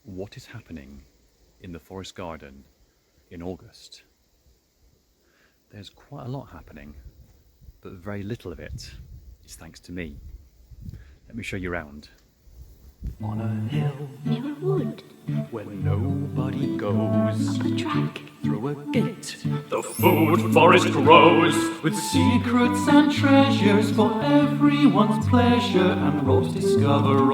what is happening in the forest garden in August. There's quite a lot happening, but very little of it is thanks to me. Let me show you around. On a hill near a wood, where nobody goes, up a track, through a gate, The food forest grows with secrets and treasures for everyone's pleasure, and roads discovery.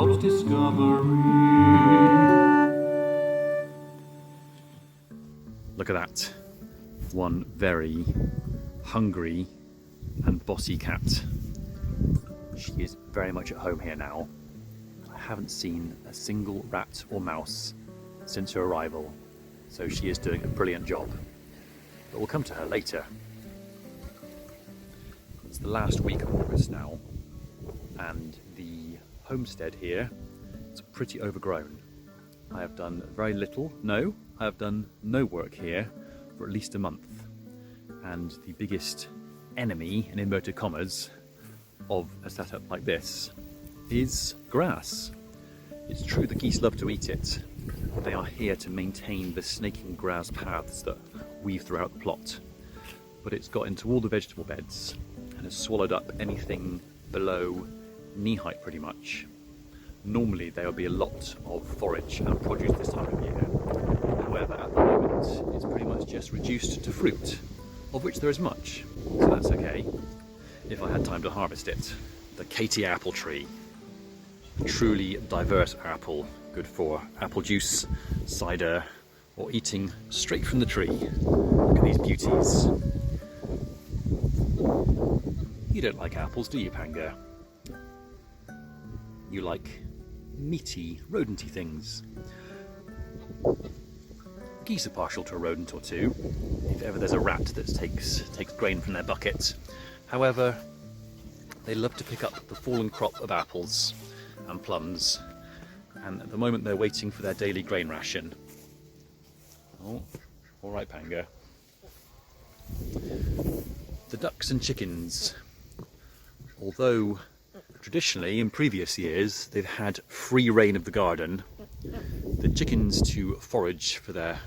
Look at that. One very hungry and bossy cat. She is very much at home here now. I haven't seen a single rat or mouse since her arrival, so she is doing a brilliant job. But we'll come to her later. It's the last week of August now, and the homestead here is pretty overgrown. I have done very little, I have done no work here for at least a month. And the biggest enemy, in inverted commas, of a setup like this is grass. It's true the geese love to eat it. They are here to maintain the snaking grass paths that weave throughout the plot. But it's got into all the vegetable beds and has swallowed up anything below knee height pretty much. Normally there will be a lot of forage and produce this time of year. However, at the moment it's pretty much just reduced to fruit, of which there is much, so that's okay. If I had time to harvest it. The Katie apple tree. A truly diverse apple, good for apple juice, cider, or eating straight from the tree. Look at these beauties. You don't like apples, do you, Panga? You like meaty, rodenty things. Geese are partial to a rodent or two, if ever there's a rat that takes grain from their bucket. However, they love to pick up the fallen crop of apples and plums, and at the moment they're waiting for their daily grain ration. Oh, all right, Panga. The ducks and chickens. Although traditionally in previous years they've had free reign of the garden, the chickens to forage for their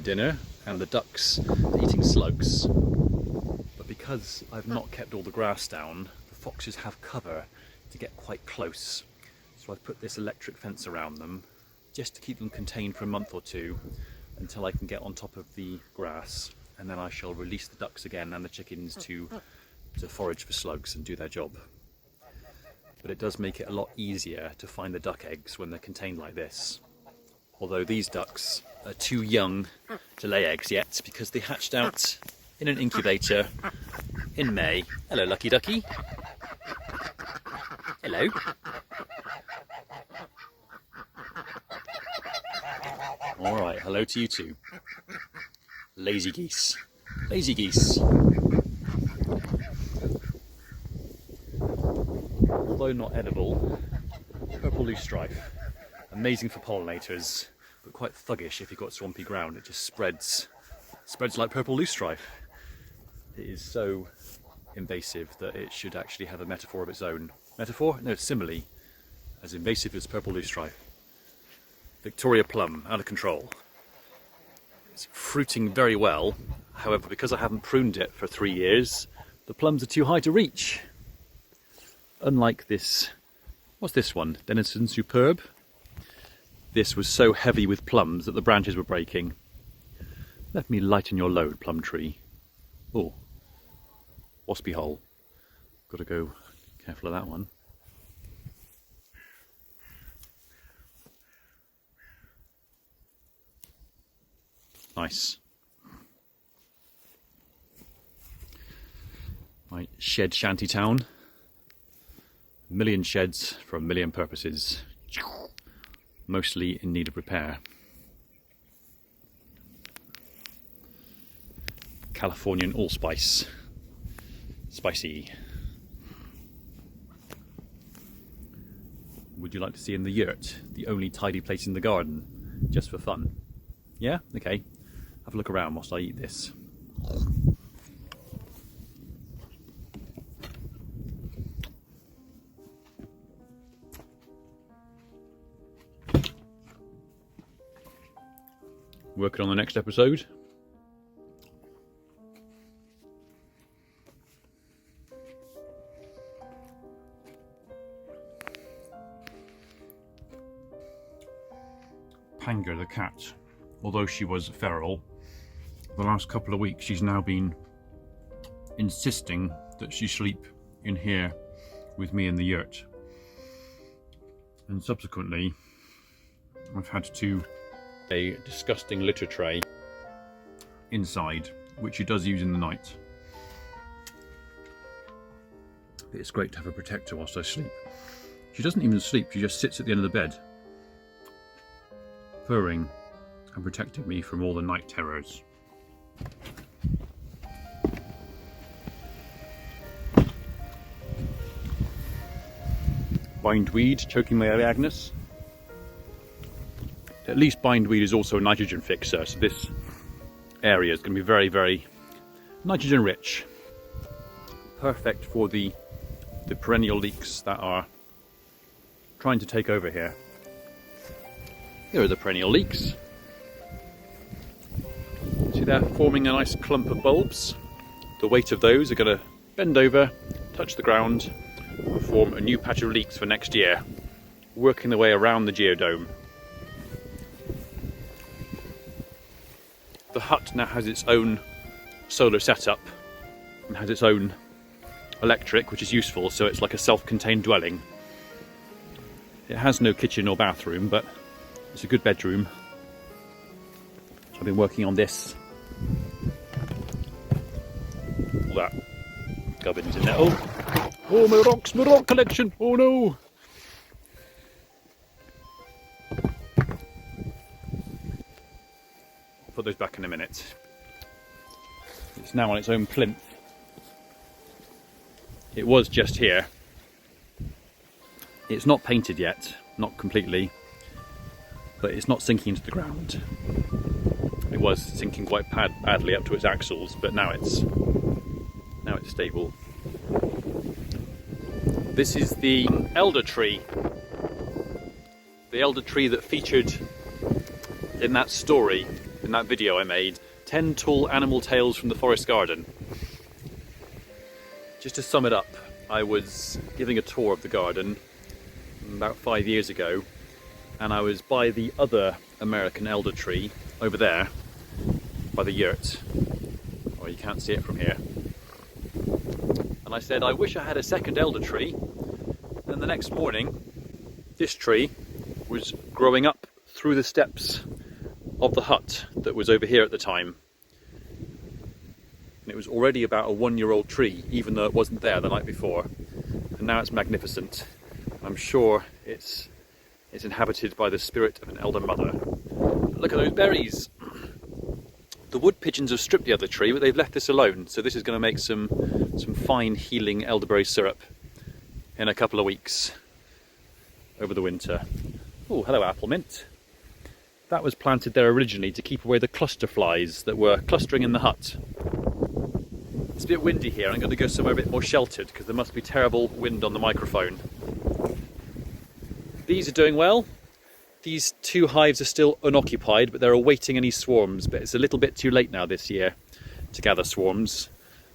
dinner and the ducks eating slugs. But because I've not kept all the grass down, the foxes have cover to get quite close. So I've put this electric fence around them just to keep them contained for a month or two until I can get on top of the grass, and then I shall release the ducks again and the chickens to forage for slugs and do their job. But it does make it a lot easier to find the duck eggs when they're contained like this. Although these ducks are too young to lay eggs yet because they hatched out in an incubator in May. Hello, Lucky Ducky. Hello. All right, hello to you too. Lazy geese. Lazy geese. Although not edible, purple loosestrife. Amazing for pollinators, but quite thuggish if you've got swampy ground. It just spreads like purple loosestrife. It is so invasive that it should actually have a metaphor of its own. Metaphor? No, simile. As invasive as purple loosestrife. Victoria plum, out of control. It's fruiting very well. However, because I haven't pruned it for 3 years, the plums are too high to reach. Unlike this, what's this one? Denison Superb? This was so heavy with plums that the branches were breaking. Let me lighten your load, plum tree. Oh, waspy hole. Got to go careful of that one. Nice. My shed shanty town. A million sheds for a million purposes. Mostly in need of repair. Californian allspice. Spicy. Would you like to see in the yurt, the only tidy place in the garden, just for fun? Yeah? Okay. Have a look around whilst I eat this. working on the next episode. Panga the cat, although she was feral, the last couple of weeks she's now been insisting that she sleep in here with me in the yurt. And subsequently, I've had to a disgusting litter tray inside, which she does use in the night. But it's great to have a protector whilst I sleep. She doesn't even sleep, she just sits at the end of the bed, purring and protecting me from all the night terrors. Bindweed choking my Agnes. At least bindweed is also a nitrogen fixer, so this area is going to be very, very nitrogen rich. Perfect for the perennial leeks that are trying to take over here. Here are the perennial leeks. See, they're forming a nice clump of bulbs. The weight of those are going to bend over, touch the ground, and form a new patch of leeks for next year, working their way around the geodome. The hut now has its own solar setup and has its own electric, which is useful, so it's like a self-contained dwelling. It has no kitchen or bathroom, but it's a good bedroom. I've been working on this. All that gubbins in there. Oh, my rocks, my rock collection! Oh no! I'll put those back in a minute. It's now on its own plinth. It was just here. It's not painted yet, not completely, but it's not sinking into the ground. It was sinking quite badly up to its axles, but now it's stable. This is the elder tree. The elder tree that featured in that story, in that video I made, 10 tall animal tales from the forest garden. Just to sum it up, I was giving a tour of the garden about 5 years ago, and I was by the other American elder tree over there, by the yurt. Well, you can't see it from here. And I said, I wish I had a second elder tree. And the next morning, this tree was growing up through the steps of the hut that was over here at the time. And it was already about a 1-year-old tree, even though it wasn't there the night before. And now it's magnificent. I'm sure it's inhabited by the spirit of an elder mother. But look at those berries. The wood pigeons have stripped the other tree, but they've left this alone. So this is going to make some fine healing elderberry syrup in a couple of weeks over the winter. Oh, hello apple mint. That was planted there originally to keep away the cluster flies that were clustering in the hut. It's a bit windy here. I'm going to go somewhere a bit more sheltered because there must be terrible wind on the microphone. These are doing well. These 2 hives are still unoccupied, but they're awaiting any swarms, but it's a little bit too late now this year to gather swarms.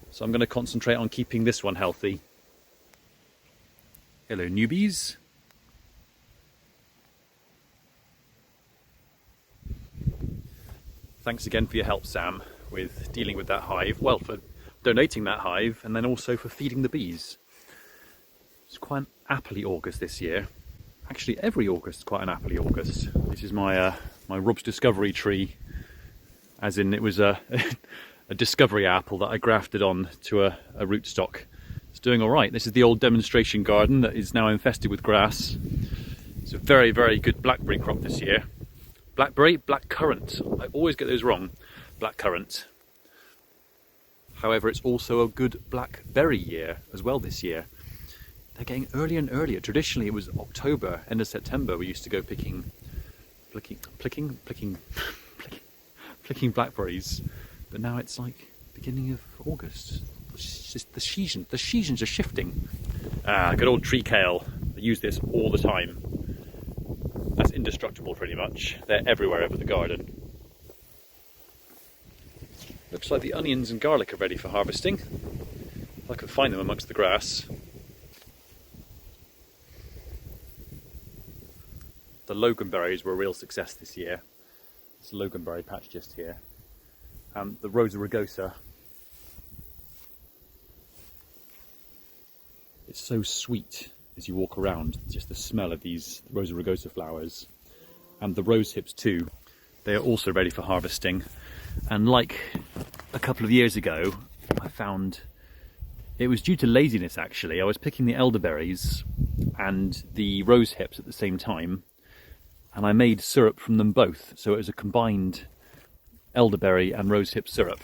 So I'm going to concentrate on keeping this one healthy. Hello newbies. Thanks again for your help, Sam, with dealing with that hive. Well, for donating that hive and then also for feeding the bees. It's quite an appley August this year. Actually, every August is quite an appley August. This is my my Rob's Discovery tree, as in it was a discovery apple that I grafted on to a rootstock. It's doing all right. This is the old demonstration garden that is now infested with grass. It's a very, very good blackberry crop this year. Blackberry, blackcurrant. I always get those wrong. Blackcurrant. However, it's also a good blackberry year as well this year. They're getting earlier and earlier. Traditionally, it was October, end of September. We used to go picking blackberries, but now it's like beginning of August. It's just the seasons are shifting. Good old tree kale. I use this all the time. That's indestructible, pretty much. They're everywhere over the garden. Looks like the onions and garlic are ready for harvesting. If I can find them amongst the grass. The loganberries were a real success this year. It's a loganberry patch just here. And the Rosa rugosa. It's so sweet as you walk around, just the smell of these Rosa rugosa flowers. And the rose hips too. They are also ready for harvesting. And like a couple of years ago, I found it was due to laziness actually. I was picking the elderberries and the rose hips at the same time, and I made syrup from them both. So it was a combined elderberry and rose hip syrup.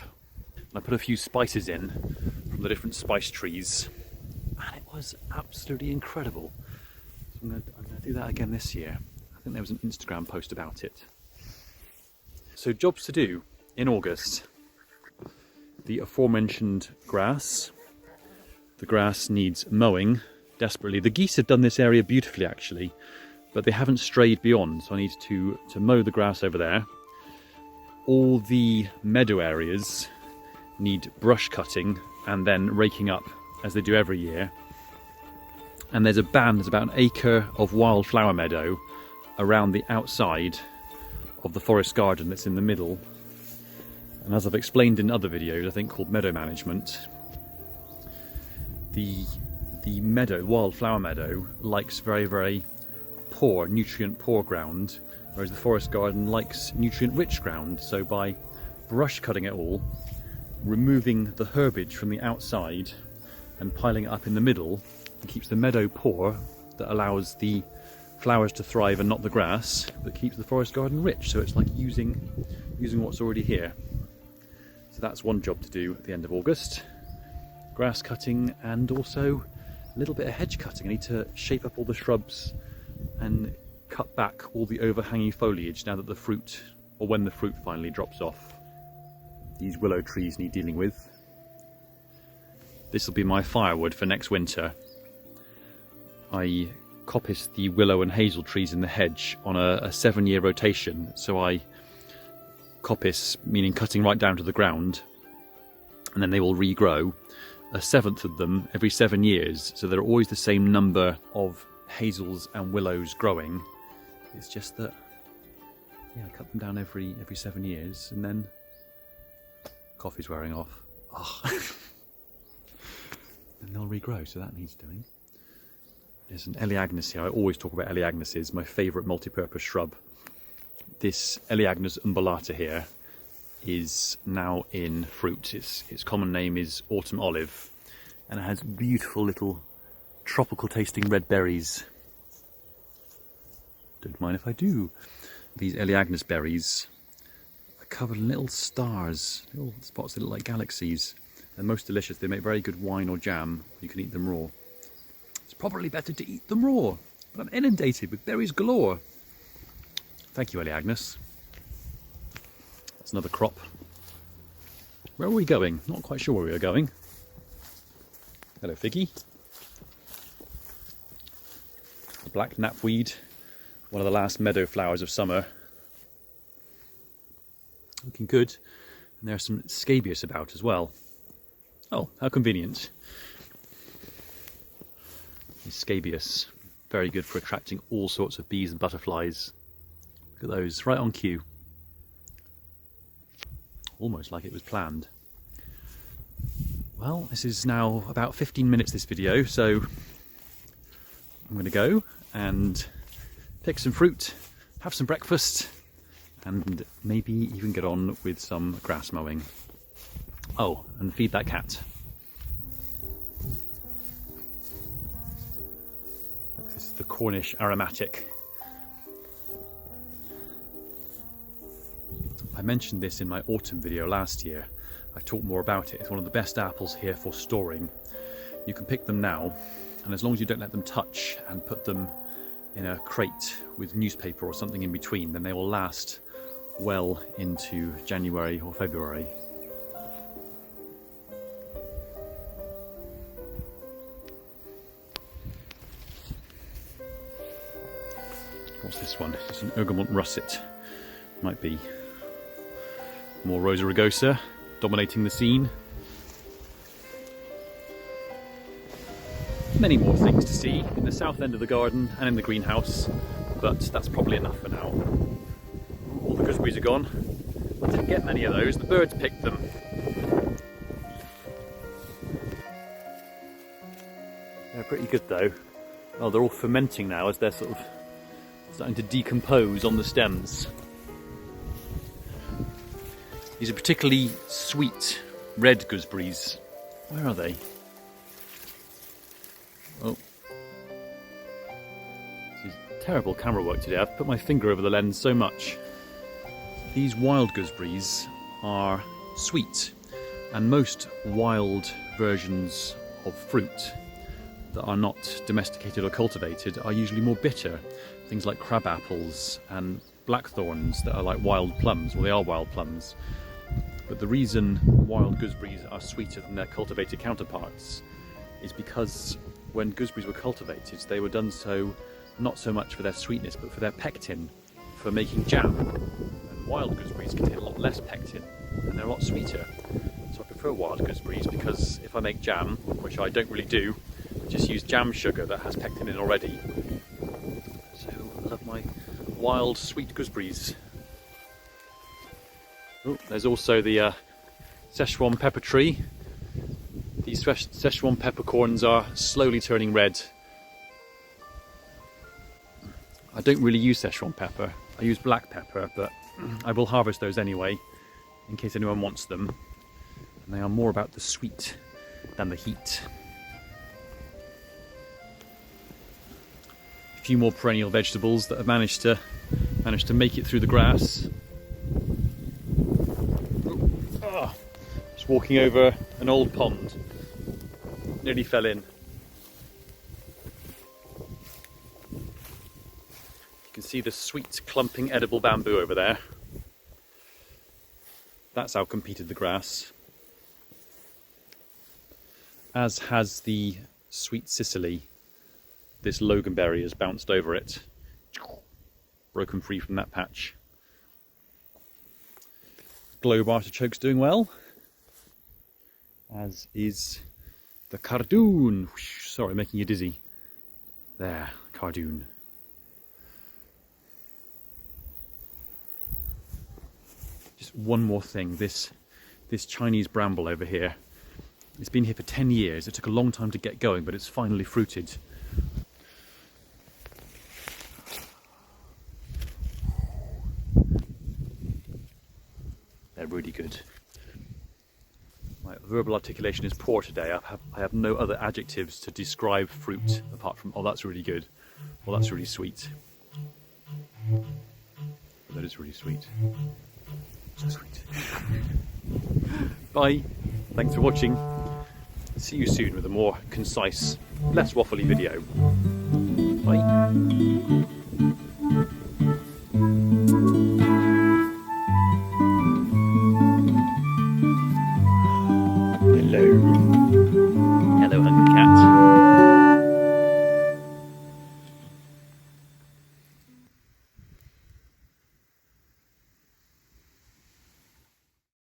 And I put a few spices in from the different spice trees, and it was absolutely incredible. So I'm going to do that again this year. I think there was an Instagram post about it. So jobs to do in August. The aforementioned grass. The grass needs mowing desperately. The geese have done this area beautifully actually, but they haven't strayed beyond, so I need to mow the grass over there. All the meadow areas need brush cutting and then raking up as they do every year. And there's about an acre of wildflower meadow around the outside of the forest garden that's in the middle. And as I've explained in other videos, I think called meadow management, the meadow, wildflower meadow, likes very, very poor, nutrient poor ground, whereas the forest garden likes nutrient rich ground. So by brush cutting it all, removing the herbage from the outside and piling it up in the middle, it keeps the meadow poor, that allows the flowers to thrive and not the grass, but keeps the forest garden rich. So it's like using what's already here. So that's one job to do at the end of August. Grass cutting and also a little bit of hedge cutting. I need to shape up all the shrubs and cut back all the overhanging foliage now that the fruit, or when the fruit finally drops off. These willow trees need dealing with. This will be my firewood for next winter. I coppice the willow and hazel trees in the hedge on a 7-year rotation. So I coppice, meaning cutting right down to the ground, and then they will regrow. A 7th of them every 7 years, so there are always the same number of hazels and willows growing. It's just that, yeah, I cut them down every 7 years, and then coffee's wearing off. Oh. And they'll regrow, so that needs doing. There's an Eleagnus here. I always talk about Eleagnuses, my favourite multi-purpose shrub. This Eleagnus umbellata here is now in fruit. Its common name is autumn olive, and it has beautiful little tropical tasting red berries. Don't mind if I do. These Eleagnus berries are covered in little stars, little spots that look like galaxies. They're most delicious. They make very good wine or jam. You can eat them raw. It's probably better to eat them raw, but I'm inundated with berries galore. Thank you, Eleagnus. That's another crop. Where are we going? Not quite sure where we are going. Hello, Figgy. The black knapweed, one of the last meadow flowers of summer. Looking good. And there are some scabious about as well. Oh, how convenient. Scabious, very good for attracting all sorts of bees and butterflies. Look at those, right on cue. Almost like it was planned. Well, this is now about 15 minutes, this video, so I'm going to go and pick some fruit, have some breakfast, and maybe even get on with some grass mowing. Oh, and feed that cat. Look, this is the Cornish aromatic. I mentioned this in my autumn video last year. I talked more about it. It's one of the best apples here for storing. You can pick them now, and as long as you don't let them touch and put them in a crate with newspaper or something in between, then they will last well into January or February. What's this one? It's an Urgamont russet. Might be more Rosa rugosa. dominating the scene. Many more things to see in the south end of the garden and in the greenhouse, but that's probably enough for now. All the gooseberries are gone. I didn't get many of those, the birds picked them. They're pretty good though. Oh, they're all fermenting now as they're sort of starting to decompose on the stems. These are particularly sweet red gooseberries. Where are they? Oh. This is terrible camera work today. I've put my finger over the lens so much. These wild gooseberries are sweet, and most wild versions of fruit that are not domesticated or cultivated are usually more bitter. Things like crab apples and blackthorns that are like wild plums. Well, they are wild plums. But the reason wild gooseberries are sweeter than their cultivated counterparts is because when gooseberries were cultivated, they were done so not so much for their sweetness, but for their pectin, for making jam. And wild gooseberries contain a lot less pectin, and they're a lot sweeter. So I prefer wild gooseberries because if I make jam, which I don't really do, I just use jam sugar that has pectin in already. So I love my wild sweet gooseberries. Oh, there's also the Szechuan pepper tree. These Szechuan peppercorns are slowly turning red. I don't really use Szechuan pepper. I use black pepper, but I will harvest those anyway, in case anyone wants them. And they are more about the sweet than the heat. A few more perennial vegetables that have managed to make it through the grass. Just walking over an old pond. Nearly fell in. You can see the sweet clumping edible bamboo over there. That's outcompeted the grass. As has the sweet Sicily. This loganberry has bounced over it. Broken free from that patch. Globe artichoke's doing well. As is the cardoon. Sorry, making you dizzy. There, cardoon. Just one more thing. This Chinese bramble over here. It's been here for 10 years. It took a long time to get going, but it's finally fruited. They're really good. My verbal articulation is poor today. I have no other adjectives to describe fruit apart from, oh, that's really good. Well, that's really sweet. That is really sweet. So sweet. Bye. Thanks for watching. See you soon with a more concise, less waffly video. Bye. Hello.